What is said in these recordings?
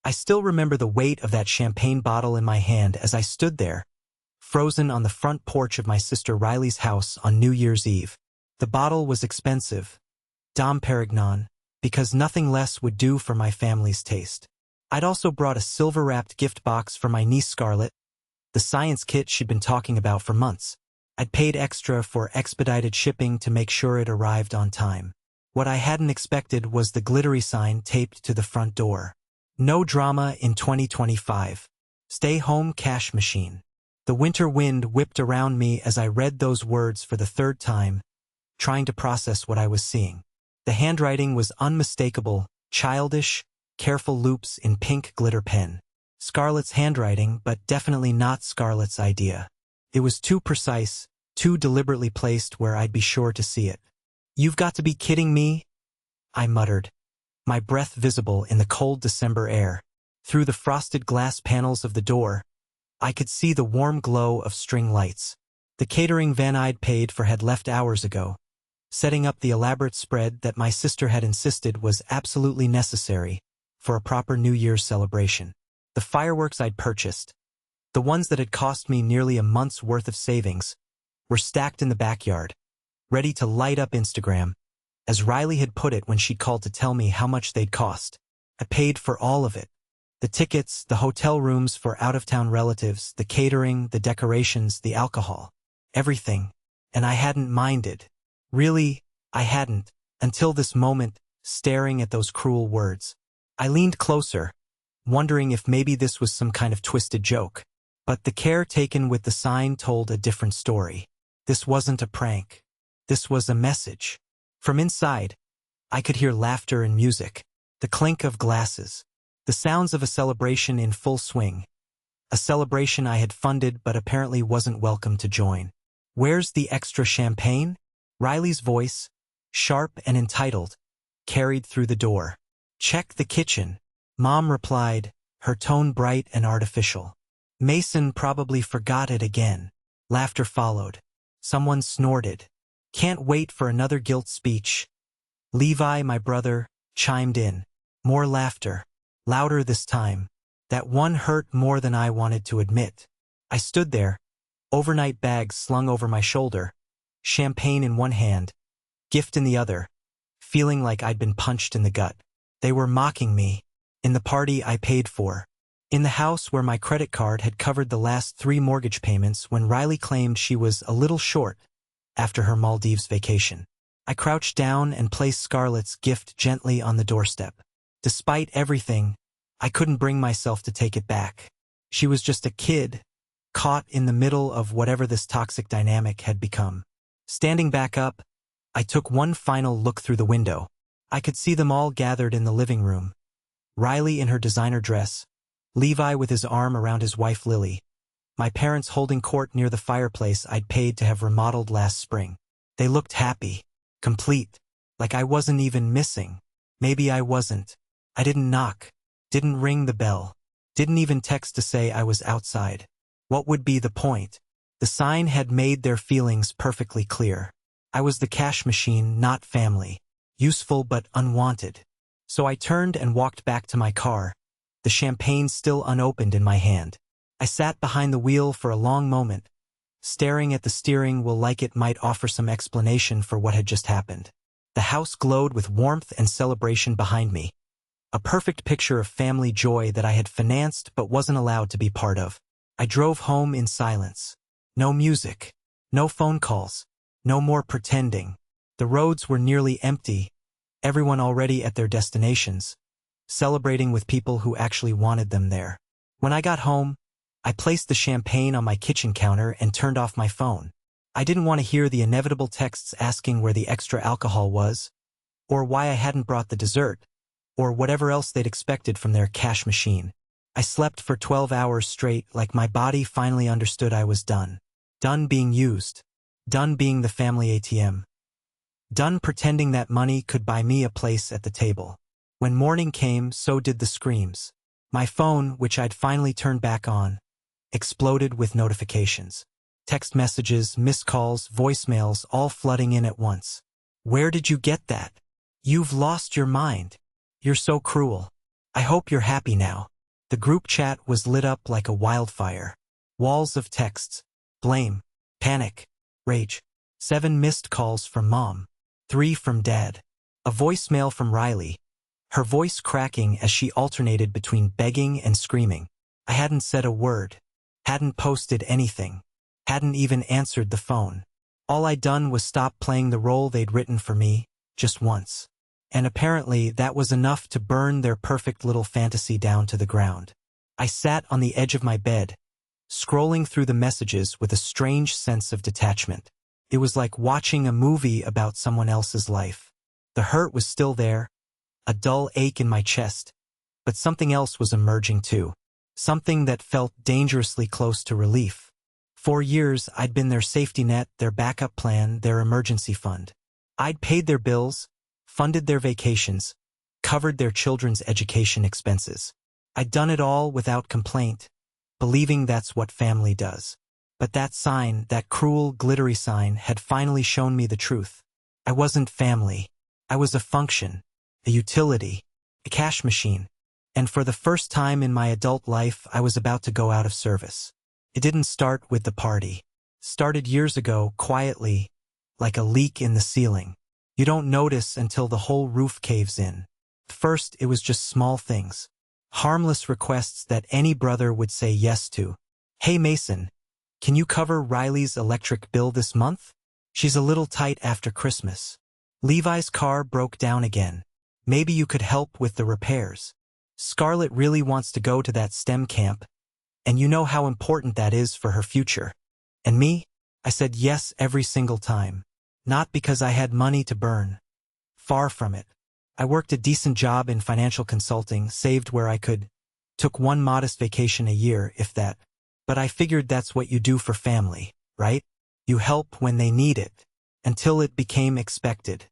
I still remember the weight of that champagne bottle in my hand as I stood there, frozen on the front porch of my sister Riley's house on New Year's Eve. The bottle was expensive, Dom Perignon, because nothing less would do for my family's taste. I'd also brought a silver-wrapped gift box for my niece Scarlett, the science kit she'd been talking about for months. I'd paid extra for expedited shipping to make sure it arrived on time. What I hadn't expected was the glittery sign taped to the front door. No drama in 2025. Stay home cash machine. The winter wind whipped around me as I read those words for the third time, trying to process what I was seeing. The handwriting was unmistakable, childish, careful loops in pink glitter pen. Scarlett's handwriting, but definitely not Scarlett's idea. It was too precise, too deliberately placed where I'd be sure to see it. "You've got to be kidding me," I muttered, my breath visible in the cold December air. Through the frosted glass panels of the door, I could see the warm glow of string lights. The catering van I'd paid for had left hours ago, setting up the elaborate spread that my sister had insisted was absolutely necessary for a proper New Year's celebration. The fireworks I'd purchased, the ones that had cost me nearly a month's worth of savings, were stacked in the backyard, ready to light up Instagram, as Riley had put it when she called to tell me how much they'd cost. I paid for all of it. The tickets, the hotel rooms for out-of-town relatives, the catering, the decorations, the alcohol. Everything. And I hadn't minded. Really, I hadn't, until this moment, staring at those cruel words. I leaned closer, wondering if maybe this was some kind of twisted joke. But the care taken with the sign told a different story. This wasn't a prank. This was a message. From inside, I could hear laughter and music, the clink of glasses, the sounds of a celebration in full swing. A celebration I had funded but apparently wasn't welcome to join. "Where's the extra champagne?" Riley's voice, sharp and entitled, carried through the door. "Check the kitchen," Mom replied, her tone bright and artificial. "Mason probably forgot it again." Laughter followed. Someone snorted. "Can't wait for another guilt speech." Levi, my brother, chimed in. More laughter. Louder this time. That one hurt more than I wanted to admit. I stood there, overnight bags slung over my shoulder, champagne in one hand, gift in the other, feeling like I'd been punched in the gut. They were mocking me. In the party I paid for. In the house where my credit card had covered the last 3 mortgage payments when Riley claimed she was a little short after her Maldives vacation. I crouched down and placed Scarlett's gift gently on the doorstep. Despite everything, I couldn't bring myself to take it back. She was just a kid, caught in the middle of whatever this toxic dynamic had become. Standing back up, I took one final look through the window. I could see them all gathered in the living room. Riley in her designer dress, Levi with his arm around his wife Lily, my parents holding court near the fireplace I'd paid to have remodeled last spring. They looked happy, complete, like I wasn't even missing. Maybe I wasn't. I didn't knock, didn't ring the bell, didn't even text to say I was outside. What would be the point? The sign had made their feelings perfectly clear. I was the cash machine, not family. Useful but unwanted. So I turned and walked back to my car, the champagne still unopened in my hand. I sat behind the wheel for a long moment, staring at the steering wheel like it might offer some explanation for what had just happened. The house glowed with warmth and celebration behind me. A perfect picture of family joy that I had financed but wasn't allowed to be part of. I drove home in silence. No music. No phone calls. No more pretending. The roads were nearly empty, everyone already at their destinations, celebrating with people who actually wanted them there. When I got home, I placed the champagne on my kitchen counter and turned off my phone. I didn't want to hear the inevitable texts asking where the extra alcohol was, or why I hadn't brought the dessert, or whatever else they'd expected from their cash machine. I slept for 12 hours straight like my body finally understood I was done. Done being used. Done being the family ATM. Done pretending that money could buy me a place at the table. When morning came, so did the screams. My phone, which I'd finally turned back on, exploded with notifications. Text messages, missed calls, voicemails, all flooding in at once. "Where did you get that? You've lost your mind. You're so cruel. I hope you're happy now." The group chat was lit up like a wildfire. Walls of texts. Blame. Panic. Rage. 7 missed calls from Mom. 3 from Dad. A voicemail from Riley, her voice cracking as she alternated between begging and screaming. I hadn't said a word. Hadn't posted anything. Hadn't even answered the phone. All I'd done was stop playing the role they'd written for me, just once. And apparently that was enough to burn their perfect little fantasy down to the ground. I sat on the edge of my bed, scrolling through the messages with a strange sense of detachment. It was like watching a movie about someone else's life. The hurt was still there, a dull ache in my chest, but something else was emerging too. Something that felt dangerously close to relief. For years, I'd been their safety net, their backup plan, their emergency fund. I'd paid their bills, funded their vacations, covered their children's education expenses. I'd done it all without complaint, believing that's what family does. But that sign, that cruel, glittery sign, had finally shown me the truth. I wasn't family. I was a function, a utility, a cash machine. And for the first time in my adult life, I was about to go out of service. It didn't start with the party. It started years ago, quietly, like a leak in the ceiling. You don't notice until the whole roof caves in. First, it was just small things. Harmless requests that any brother would say yes to. Hey Mason, can you cover Riley's electric bill this month? She's a little tight after Christmas. Levi's car broke down again. Maybe you could help with the repairs. Scarlett really wants to go to that STEM camp, and you know how important that is for her future. And me? I said yes every single time. Not because I had money to burn. Far from it. I worked a decent job in financial consulting, saved where I could, took one modest vacation a year, if that. But I figured that's what you do for family, right? You help when they need it, until it became expected.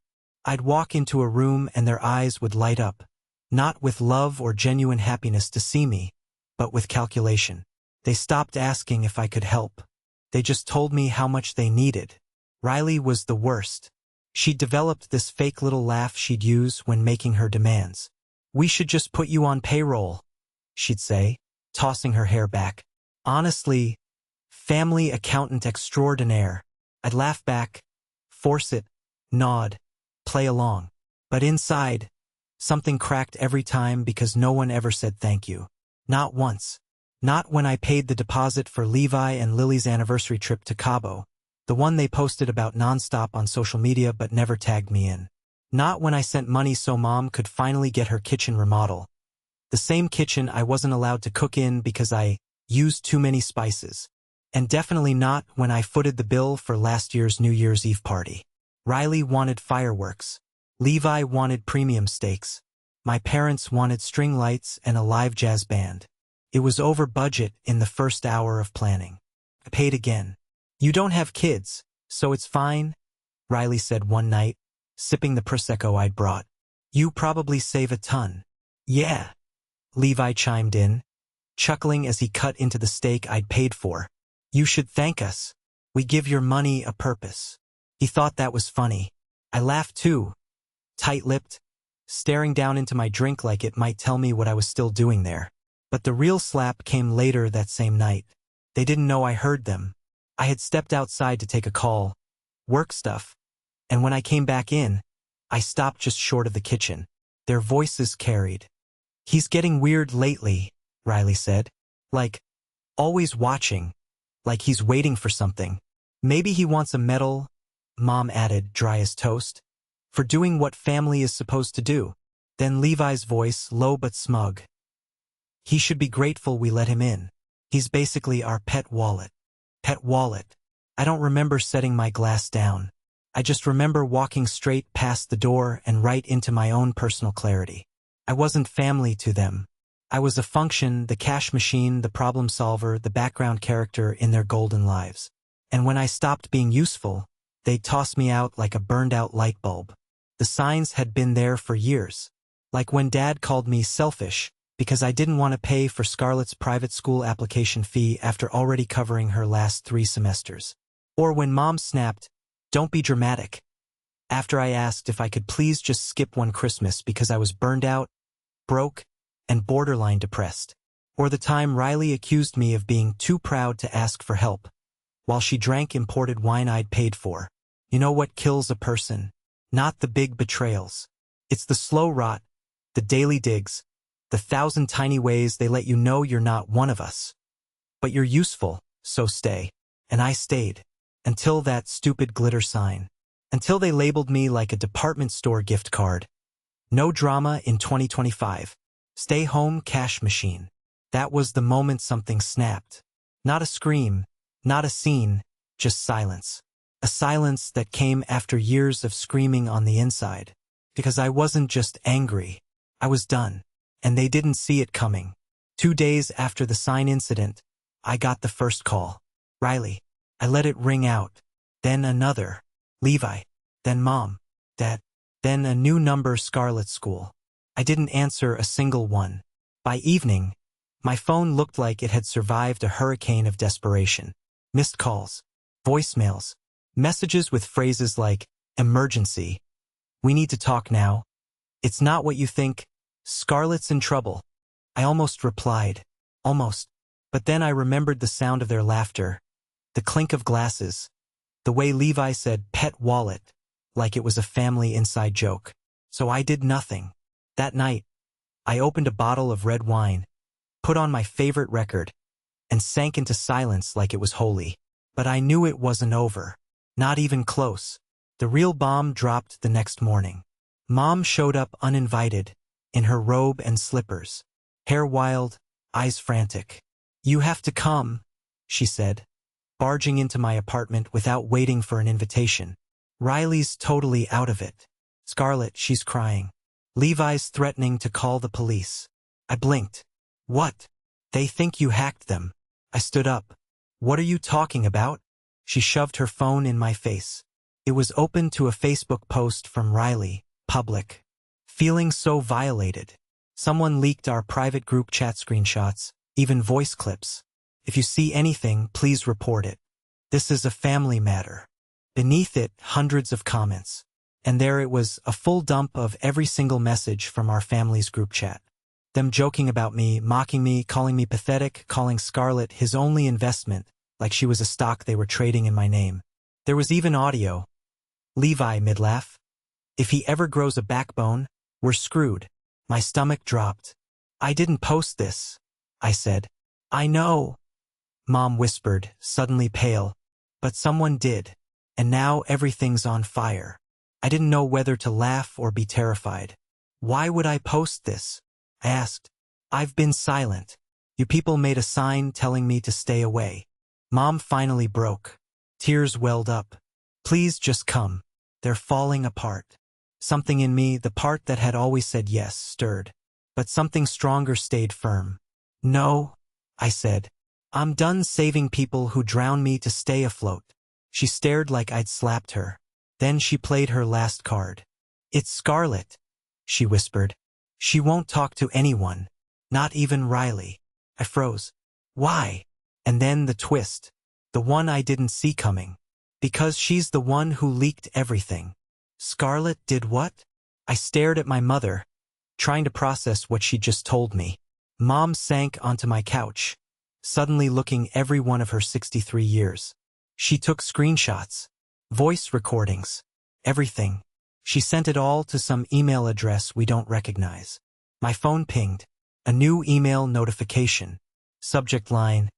I'd walk into a room and their eyes would light up, not with love or genuine happiness to see me, but with calculation. They stopped asking if I could help. They just told me how much they needed. Riley was the worst. She'd developed this fake little laugh she'd use when making her demands. We should just put you on payroll, she'd say, tossing her hair back. Honestly, family accountant extraordinaire. I'd laugh back, force it, nod, play along. But inside, something cracked every time because no one ever said thank you. Not once. Not when I paid the deposit for Levi and Lily's anniversary trip to Cabo, the one they posted about nonstop on social media but never tagged me in. Not when I sent money so Mom could finally get her kitchen remodel. The same kitchen I wasn't allowed to cook in because I used too many spices. And definitely not when I footed the bill for last year's New Year's Eve party. Riley wanted fireworks. Levi wanted premium steaks. My parents wanted string lights and a live jazz band. It was over budget in the first hour of planning. I paid again. You don't have kids, so it's fine, Riley said one night, sipping the Prosecco I'd brought. You probably save a ton. Yeah, Levi chimed in, chuckling as he cut into the steak I'd paid for. You should thank us. We give your money a purpose. He thought that was funny. I laughed too, tight-lipped, staring down into my drink like it might tell me what I was still doing there. But the real slap came later that same night. They didn't know I heard them. I had stepped outside to take a call, work stuff, and when I came back in, I stopped just short of the kitchen. Their voices carried. He's getting weird lately, Riley said. Like, always watching. Like he's waiting for something. Maybe he wants a medal, Mom added, dry as toast, for doing what family is supposed to do. Then Levi's voice, low but smug. He should be grateful we let him in. He's basically our pet wallet. Pet wallet. I don't remember setting my glass down. I just remember walking straight past the door and right into my own personal clarity. I wasn't family to them. I was a function, the cash machine, the problem solver, the background character in their golden lives. And when I stopped being useful, they tossed me out like a burned-out light bulb. The signs had been there for years. Like when Dad called me selfish, because I didn't want to pay for Scarlett's private school application fee after already covering her last 3 semesters. Or when Mom snapped, "Don't be dramatic," after I asked if I could please just skip one Christmas because I was burned out, broke, and borderline depressed. Or the time Riley accused me of being too proud to ask for help, while she drank imported wine I'd paid for. You know what kills a person? Not the big betrayals. It's the slow rot, the daily digs, the 1,000 tiny ways they let you know you're not one of us. But you're useful, so stay. And I stayed. Until that stupid glitter sign. Until they labeled me like a department store gift card. No drama in 2025. Stay home cash machine. That was the moment something snapped. Not a scream, not a scene, just silence. A silence that came after years of screaming on the inside. Because I wasn't just angry. I was done. And they didn't see it coming. 2 days after the sign incident, I got the first call. Riley. I let it ring out. Then another. Levi. Then Mom. Dad. Then a new number, Scarlet School. I didn't answer a single one. By evening, my phone looked like it had survived a hurricane of desperation. Missed calls. Voicemails. Messages with phrases like, emergency. We need to talk now. It's not what you think. Scarlet's in trouble. I almost replied. Almost. But then I remembered the sound of their laughter. The clink of glasses. The way Levi said pet wallet, like it was a family inside joke. So I did nothing. That night, I opened a bottle of red wine, put on my favorite record, and sank into silence like it was holy. But I knew it wasn't over. Not even close. The real bomb dropped the next morning. Mom showed up uninvited, in her robe and slippers. Hair wild, eyes frantic. You have to come, she said, barging into my apartment without waiting for an invitation. Riley's totally out of it. Scarlet, she's crying. Levi's threatening to call the police. I blinked. What? They think you hacked them. I stood up. What are you talking about? She shoved her phone in my face. It was open to a Facebook post from Riley, public. Feeling so violated. Someone leaked our private group chat screenshots, even voice clips. If you see anything, please report it. This is a family matter. Beneath it, hundreds of comments. And there it was, a full dump of every single message from our family's group chat. Them joking about me, mocking me, calling me pathetic, calling Scarlet his only investment, like she was a stock they were trading in my name. There was even audio. Levi, mid-laugh. If he ever grows a backbone, we're screwed. My stomach dropped. I didn't post this, I said. I know, Mom whispered, suddenly pale. But someone did. And now everything's on fire. I didn't know whether to laugh or be terrified. Why would I post this? I asked. I've been silent. You people made a sign telling me to stay away. Mom finally broke. Tears welled up. Please just come. They're falling apart. Something in me, the part that had always said yes, stirred. But something stronger stayed firm. No, I said. I'm done saving people who drown me to stay afloat. She stared like I'd slapped her. Then she played her last card. It's Scarlet, she whispered. She won't talk to anyone, not even Riley. I froze. Why? And then the twist, the one I didn't see coming. Because she's the one who leaked everything. Scarlet did what? I stared at my mother, trying to process what she just told me. Mom sank onto my couch, suddenly looking every one of her 63 years. She took screenshots, voice recordings, everything. She sent it all to some email address we don't recognize. My phone pinged. A new email notification. Subject line.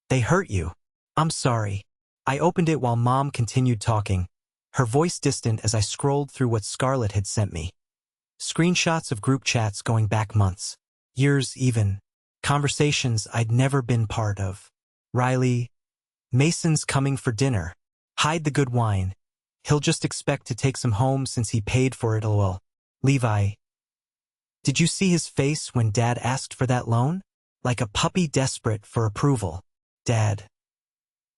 They hurt you. I'm sorry. I opened it while Mom continued talking, her voice distant as I scrolled through what Scarlet had sent me. Screenshots of group chats going back months, years even. Conversations I'd never been part of. Riley. Mason's coming for dinner. Hide the good wine. He'll just expect to take some home since he paid for it, lol. Levi. Did you see his face when Dad asked for that loan? Like a puppy desperate for approval. Dad.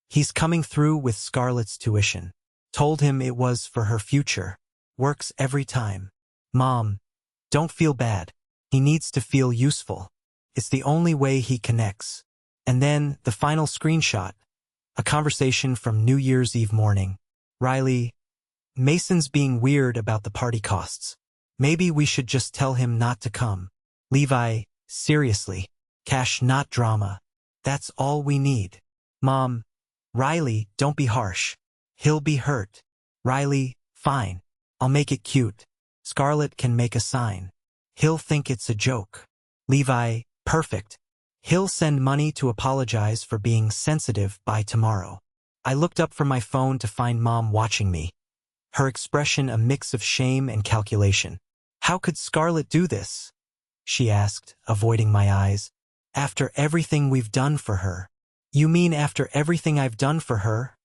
He's coming through with Scarlet's tuition. Told him it was for her future. Works every time. Mom. Don't feel bad. He needs to feel useful. It's the only way he connects. And then, the final screenshot. A conversation from New Year's Eve morning. Riley. Mason's being weird about the party costs. Maybe we should just tell him not to come. Levi. Seriously. Cash, not drama. That's all we need. Mom, Riley, don't be harsh. He'll be hurt. Riley, fine. I'll make it cute. Scarlett can make a sign. He'll think it's a joke. Levi, perfect. He'll send money to apologize for being sensitive by tomorrow. I looked up from my phone to find Mom watching me. Her expression a mix of shame and calculation. How could Scarlett do this? She asked, avoiding my eyes. After everything we've done for her. You mean after everything I've done for her?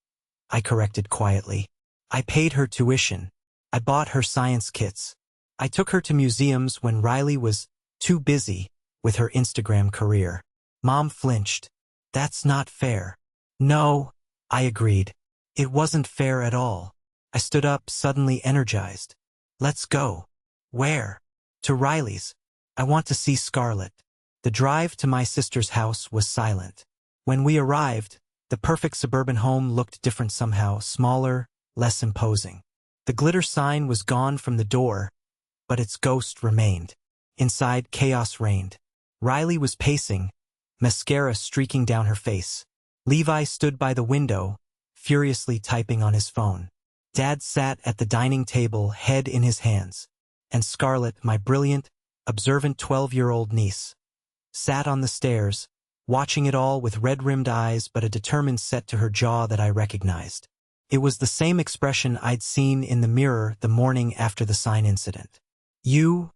I corrected quietly. I paid her tuition. I bought her science kits. I took her to museums when Riley was too busy with her Instagram career. Mom flinched. That's not fair. No, I agreed. It wasn't fair at all. I stood up, suddenly energized. Let's go. Where? To Riley's. I want to see Scarlett. The drive to my sister's house was silent. When we arrived, the perfect suburban home looked different somehow, smaller, less imposing. The glitter sign was gone from the door, but its ghost remained. Inside, chaos reigned. Riley was pacing, mascara streaking down her face. Levi stood by the window, furiously typing on his phone. Dad sat at the dining table, head in his hands. And Scarlett, my brilliant, observant 12-year-old niece, sat on the stairs, watching it all with red-rimmed eyes but a determined set to her jaw that I recognized. It was the same expression I'd seen in the mirror the morning after the sign incident. You,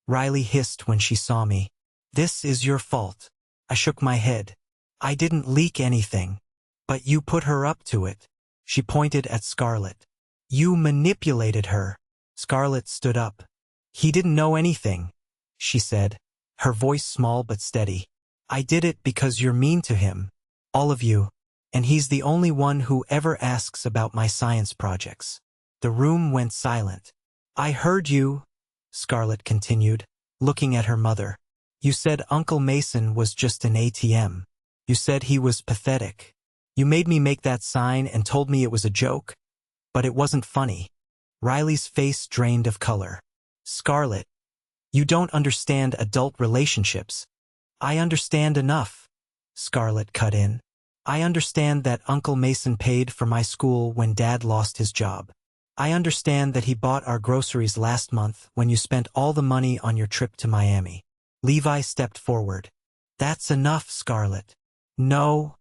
Riley hissed when she saw me. This is your fault. I shook my head. I didn't leak anything. But you put her up to it. She pointed at Scarlett. You manipulated her. Scarlett stood up. He didn't know anything, she said, her voice small but steady. I did it because you're mean to him. All of you. And he's the only one who ever asks about my science projects. The room went silent. I heard you, Scarlett continued, looking at her mother. You said Uncle Mason was just an ATM. You said he was pathetic. You made me make that sign and told me it was a joke. But it wasn't funny. Riley's face drained of color. Scarlett, you don't understand adult relationships. I understand enough, Scarlett cut in. I understand that Uncle Mason paid for my school when Dad lost his job. I understand that he bought our groceries last month when you spent all the money on your trip to Miami. Levi stepped forward. That's enough, Scarlett. No,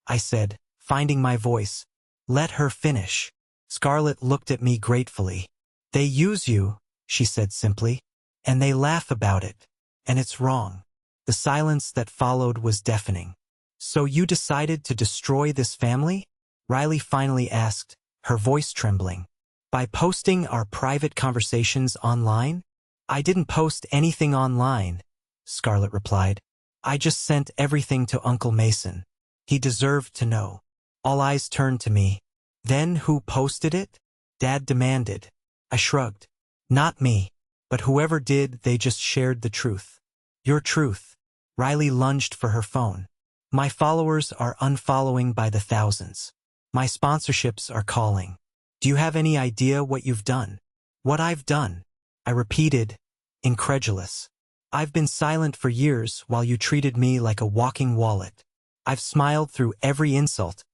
I said, finding my voice. Let her finish. Scarlett looked at me gratefully. They use you, she said simply, and they laugh about it. And it's wrong. The silence that followed was deafening. So you decided to destroy this family? Riley finally asked, her voice trembling. By posting our private conversations online? I didn't post anything online, Scarlett replied. I just sent everything to Uncle Mason. He deserved to know. All eyes turned to me. Then who posted it? Dad demanded. I shrugged. Not me. But whoever did, they just shared the truth. Your truth. Riley lunged for her phone. My followers are unfollowing by the thousands. My sponsorships are calling. Do you have any idea what you've done? What I've done? I repeated, incredulous. I've been silent for years while you treated me like a walking wallet. I've smiled through every insult,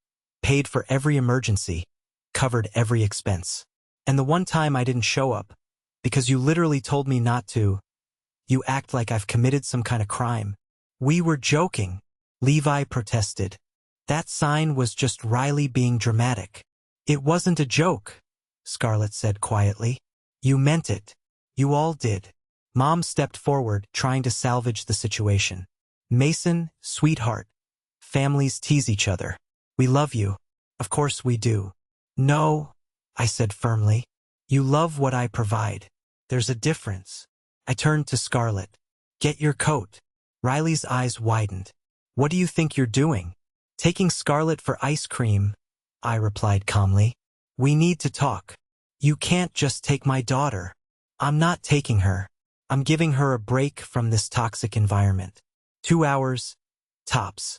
paid for every emergency, covered every expense. And the one time I didn't show up, because you literally told me not to, you act like I've committed some kind of crime. We were joking, Levi protested. That sign was just Riley being dramatic. It wasn't a joke, Scarlett said quietly. You meant it. You all did. Mom stepped forward, trying to salvage the situation. Mason, sweetheart. Families tease each other. We love you. Of course we do. No, I said firmly. You love what I provide. There's a difference. I turned to Scarlett. Get your coat. Riley's eyes widened. What do you think you're doing? Taking Scarlett for ice cream, I replied calmly. We need to talk. You can't just take my daughter. I'm not taking her. I'm giving her a break from this toxic environment. 2 hours, tops.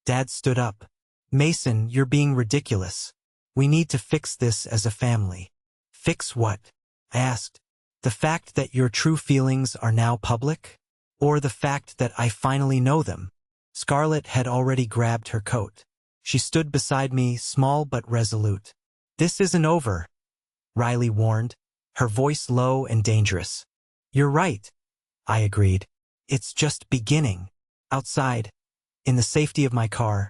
Dad stood up. Mason, you're being ridiculous. We need to fix this as a family. Fix what? I asked. The fact that your true feelings are now public? Or the fact that I finally know them? Scarlett had already grabbed her coat. She stood beside me, small but resolute. "This isn't over," Riley warned, her voice low and dangerous. "You're right," I agreed. "It's just beginning." Outside, in the safety of my car,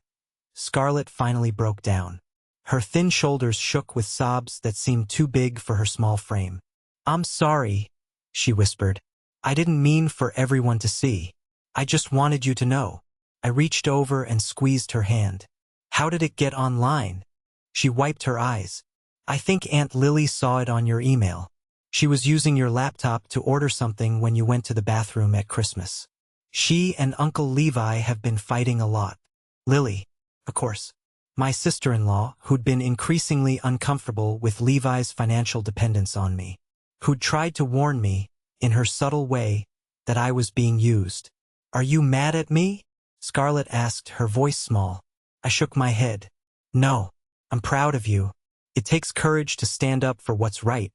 Scarlett finally broke down. Her thin shoulders shook with sobs that seemed too big for her small frame. "I'm sorry," she whispered. "I didn't mean for everyone to see. I just wanted you to know." I reached over and squeezed her hand. "How did it get online?" She wiped her eyes. "I think Aunt Lily saw it on your email. She was using your laptop to order something when you went to the bathroom at Christmas. She and Uncle Levi have been fighting a lot. Lily, of course, my sister-in-law, who'd been increasingly uncomfortable with Levi's financial dependence on me, who'd tried to warn me, in her subtle way, that I was being used. Are you mad at me?" Scarlett asked, her voice small. I shook my head. "No, I'm proud of you. It takes courage to stand up for what's right,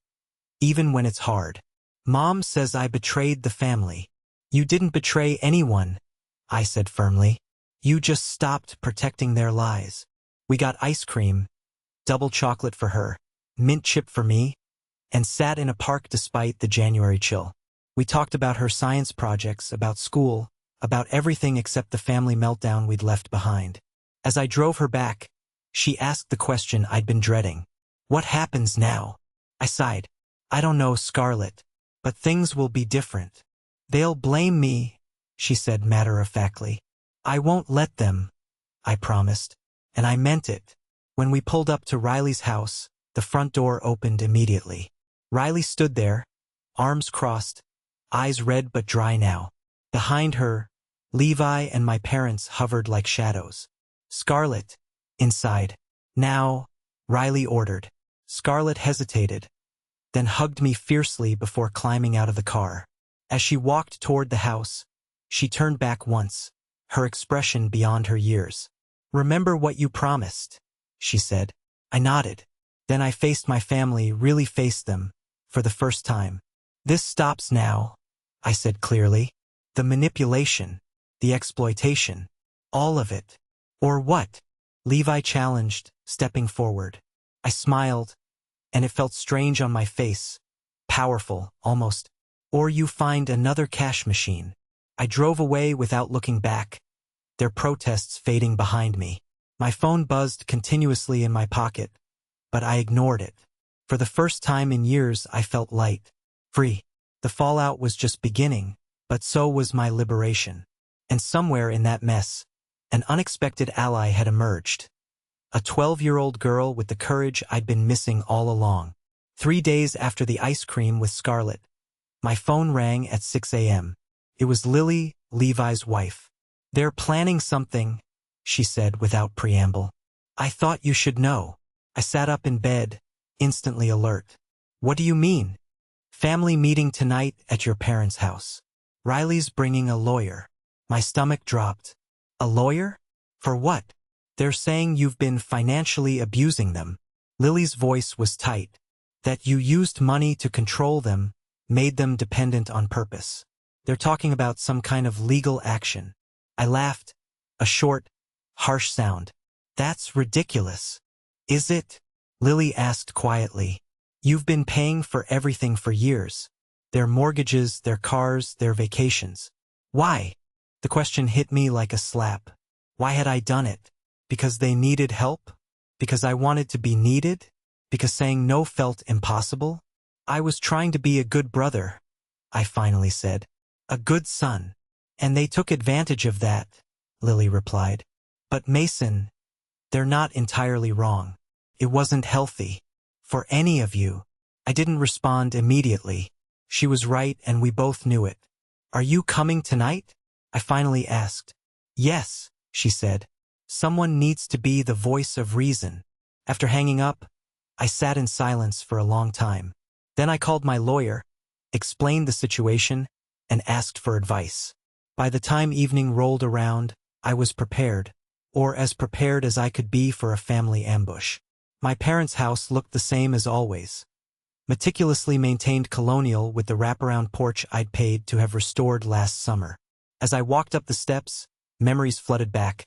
even when it's hard. Mom says I betrayed the family." "You didn't betray anyone," I said firmly. "You just stopped protecting their lies." We got ice cream, double chocolate for her, mint chip for me, and sat in a park despite the January chill. We talked about her science projects, about school, about everything except the family meltdown we'd left behind. As I drove her back, she asked the question I'd been dreading. "What happens now?" I sighed. "I don't know, Scarlett, but things will be different. They'll blame me," she said matter-of-factly. "I won't let them," I promised, and I meant it. When we pulled up to Riley's house, the front door opened immediately. Riley stood there, arms crossed, eyes red but dry now. Behind her, Levi and my parents hovered like shadows. "Scarlett, inside." "Now," Riley ordered. Scarlett hesitated, then hugged me fiercely before climbing out of the car. As she walked toward the house, she turned back once, her expression beyond her years. "Remember what you promised," she said. I nodded. Then I faced my family, really faced them, for the first time. "This stops now," I said clearly. "The manipulation, the exploitation, all of it." "Or what?" Levi challenged, stepping forward. I smiled, and it felt strange on my face, powerful, almost. "Or you find another cash machine." I drove away without looking back, their protests fading behind me. My phone buzzed continuously in my pocket, but I ignored it. For the first time in years, I felt light, free. The fallout was just beginning, but so was my liberation. And somewhere in that mess, an unexpected ally had emerged. A 12-year-old girl with the courage I'd been missing all along. 3 days after the ice cream with Scarlett, my phone rang at 6 a.m. It was Lily, Levi's wife. "They're planning something," she said without preamble. "I thought you should know." I sat up in bed, instantly alert. "What do you mean?" "Family meeting tonight at your parents' house. Riley's bringing a lawyer." My stomach dropped. "A lawyer? For what?" "They're saying you've been financially abusing them." Lily's voice was tight. "That you used money to control them, made them dependent on purpose. They're talking about some kind of legal action." I laughed, a short, harsh sound. "That's ridiculous." "Is it?" Lily asked quietly. "You've been paying for everything for years. Their mortgages, their cars, their vacations. Why?" The question hit me like a slap. Why had I done it? Because they needed help? Because I wanted to be needed? Because saying no felt impossible? "I was trying to be a good brother," I finally said. "A good son. And they took advantage of that," Lily replied. "But Mason, they're not entirely wrong. It wasn't healthy. For any of you." I didn't respond immediately. She was right, and we both knew it. "Are you coming tonight?" I finally asked. "Yes," she said. "Someone needs to be the voice of reason." After hanging up, I sat in silence for a long time. Then I called my lawyer, explained the situation, and asked for advice. By the time evening rolled around, I was prepared, or as prepared as I could be for a family ambush. My parents' house looked the same as always. Meticulously maintained colonial with the wraparound porch I'd paid to have restored last summer. As I walked up the steps, Memories flooded back.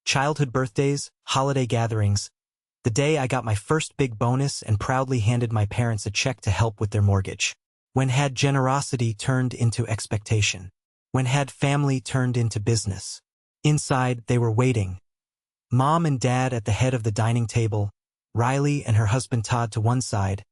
Childhood birthdays, holiday gatherings. The day I got my first big bonus and proudly handed my parents a check to help with their mortgage. When had generosity turned into expectation? When had family turned into business? Inside, they were waiting. Mom and Dad at the head of the dining table, Riley and her husband Todd to one side,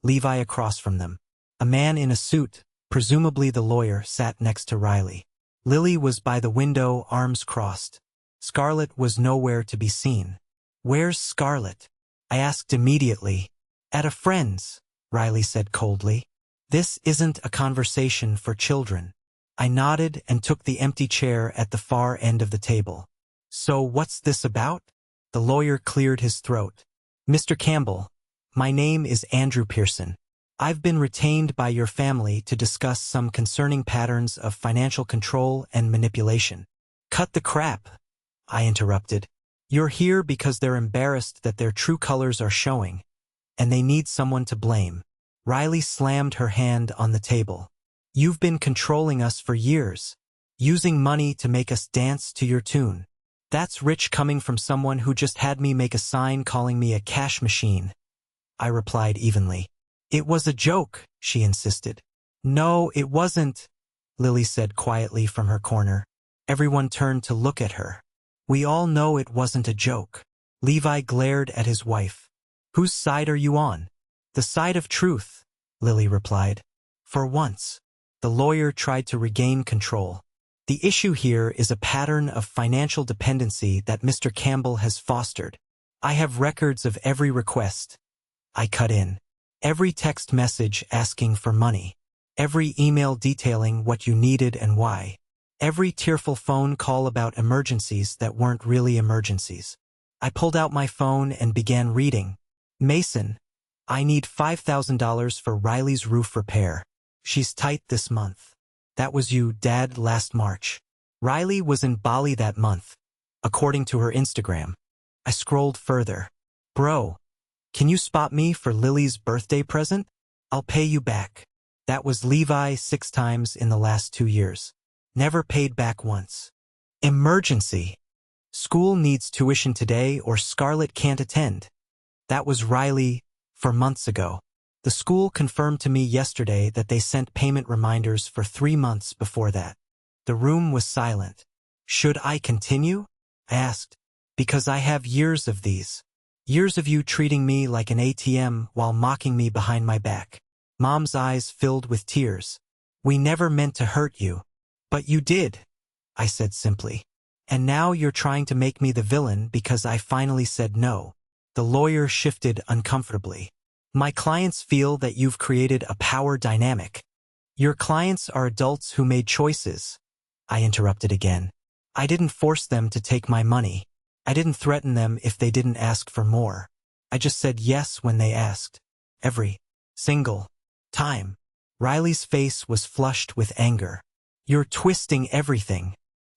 Levi across from them. A man in a suit, presumably the lawyer, sat next to Riley. Lily was by the window, arms crossed. Scarlett was nowhere to be seen. "Where's Scarlett?" I asked immediately. "At a friend's," Riley said coldly. "This isn't a conversation for children." I nodded and took the empty chair at the far end of the table. "So what's this about?" The lawyer cleared his throat. "Mr. Campbell, my name is Andrew Pearson. I've been retained by your family to discuss some concerning patterns of financial control and manipulation." "Cut the crap," I interrupted. "You're here because they're embarrassed that their true colors are showing, and they need someone to blame." Riley slammed her hand on the table. "You've been controlling us for years, using money to make us dance to your tune. That's rich coming from someone who just had me make a sign calling me a cash machine." I replied evenly. "It was a joke," she insisted. "No, it wasn't," Lily said quietly from her corner. Everyone turned to look at her. "We all know it wasn't a joke." Levi glared at his wife. "Whose side are you on?" "The side of truth," Lily replied. "For once." The lawyer tried to regain control. "The issue here is a pattern of financial dependency that Mr. Campbell has fostered. I have records of every request." I cut in. "Every text message asking for money. Every email detailing what you needed and why. Every tearful phone call about emergencies that weren't really emergencies." I pulled out my phone and began reading. "Mason, I need $5,000 for Riley's roof repair. She's tight this month. That was you, Dad, last March. Riley was in Bali that month, according to her Instagram." I scrolled further. "Bro, can you spot me for Lily's birthday present? I'll pay you back." That was Levi 6 times in the last 2 years. Never paid back once. "Emergency. School needs tuition today or Scarlett can't attend." That was Riley 4 months ago. The school confirmed to me yesterday that they sent payment reminders for 3 months before that. The room was silent. "Should I continue?" I asked. "Because I have years of these. Years of you treating me like an ATM while mocking me behind my back." Mom's eyes filled with tears. "We never meant to hurt you." "But you did," I said simply. "And now you're trying to make me the villain because I finally said no." The lawyer shifted uncomfortably. "My clients feel that you've created a power dynamic." "Your clients are adults who made choices," I interrupted again. "I didn't force them to take my money. I didn't threaten them if they didn't ask for more. I just said yes when they asked. Every single time." Riley's face was flushed with anger. "You're twisting everything."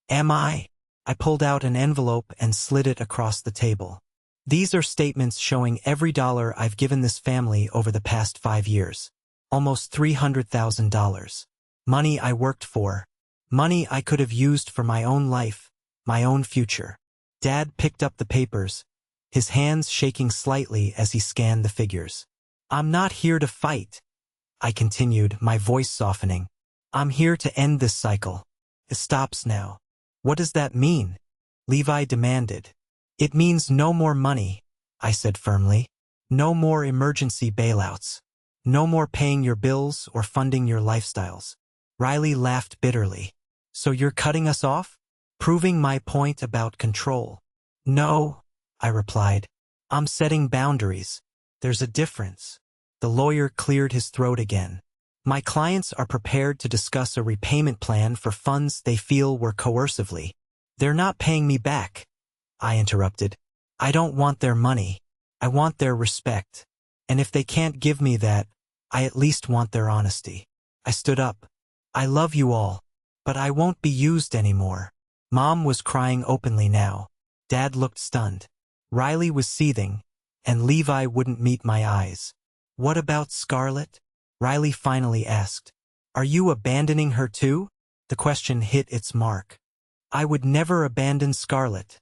"Am I?" I pulled out an envelope and slid it across the table. "These are statements showing every dollar I've given this family over the past 5 years. Almost $300,000. Money I worked for. Money I could have used for my own life, my own future." Dad picked up the papers, his hands shaking slightly as he scanned the figures. "I'm not here to fight," I continued, my voice softening. "I'm here to end this cycle. It stops now." "What does that mean?" Levi demanded. "It means no more money," I said firmly. "No more emergency bailouts. No more paying your bills or funding your lifestyles." Riley laughed bitterly. "So you're cutting us off? Proving my point about control?" "No," I replied. "I'm setting boundaries. There's a difference." The lawyer cleared his throat again. "My clients are prepared to discuss a repayment plan for funds they feel were coercively." "They're not paying me back," I interrupted. "I don't want their money. I want their respect. And if they can't give me that, I at least want their honesty." I stood up. "I love you all, but I won't be used anymore." Mom was crying openly now. Dad looked stunned. Riley was seething, and Levi wouldn't meet my eyes. "What about Scarlett?" Riley finally asked. "Are you abandoning her too?" The question hit its mark. I would never abandon Scarlett,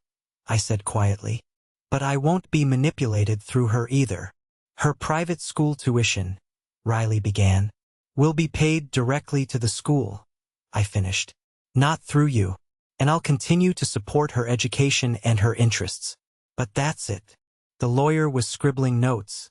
I said quietly. But I won't be manipulated through her either. Her private school tuition, Riley began, will be paid directly to the school, I finished. Not through you. And I'll continue to support her education and her interests. But that's it. The lawyer was scribbling notes,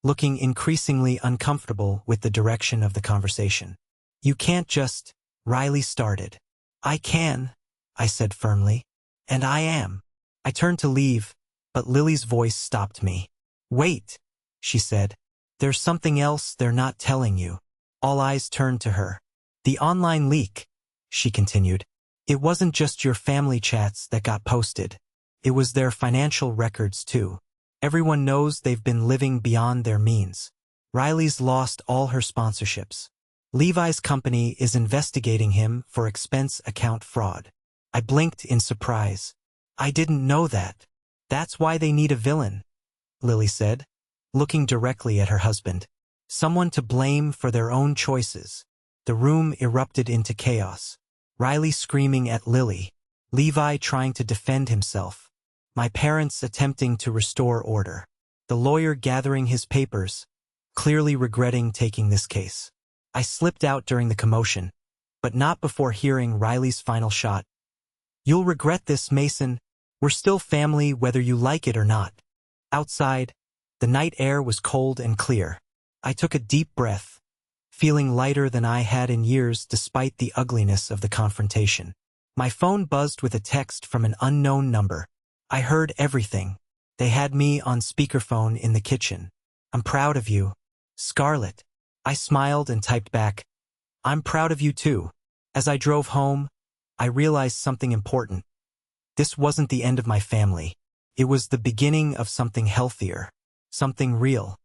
looking increasingly uncomfortable with the direction of the conversation. You can't just, Riley started. I can, I said firmly. And I am. I turned to leave, but Lily's voice stopped me. Wait, she said. There's something else they're not telling you. All eyes turned to her. The online leak, she continued. It wasn't just your family chats that got posted. It was their financial records too. Everyone knows they've been living beyond their means. Riley's lost all her sponsorships. Levi's company is investigating him for expense account fraud. I blinked in surprise. I didn't know that. That's why they need a villain, Lily said, looking directly at her husband. Someone to blame for their own choices. The room erupted into chaos. Riley screaming at Lily, Levi trying to defend himself, my parents attempting to restore order, the lawyer gathering his papers, clearly regretting taking this case. I slipped out during the commotion, but not before hearing Riley's final shot. You'll regret this, Mason. We're still family whether you like it or not. Outside, the night air was cold and clear. I took a deep breath, feeling lighter than I had in years despite the ugliness of the confrontation. My phone buzzed with a text from an unknown number. I heard everything. They had me on speakerphone in the kitchen. I'm proud of you, Scarlett. I smiled and typed back, I'm proud of you too. As I drove home, I realized something important. This wasn't the end of my family. It was the beginning of something healthier, something real.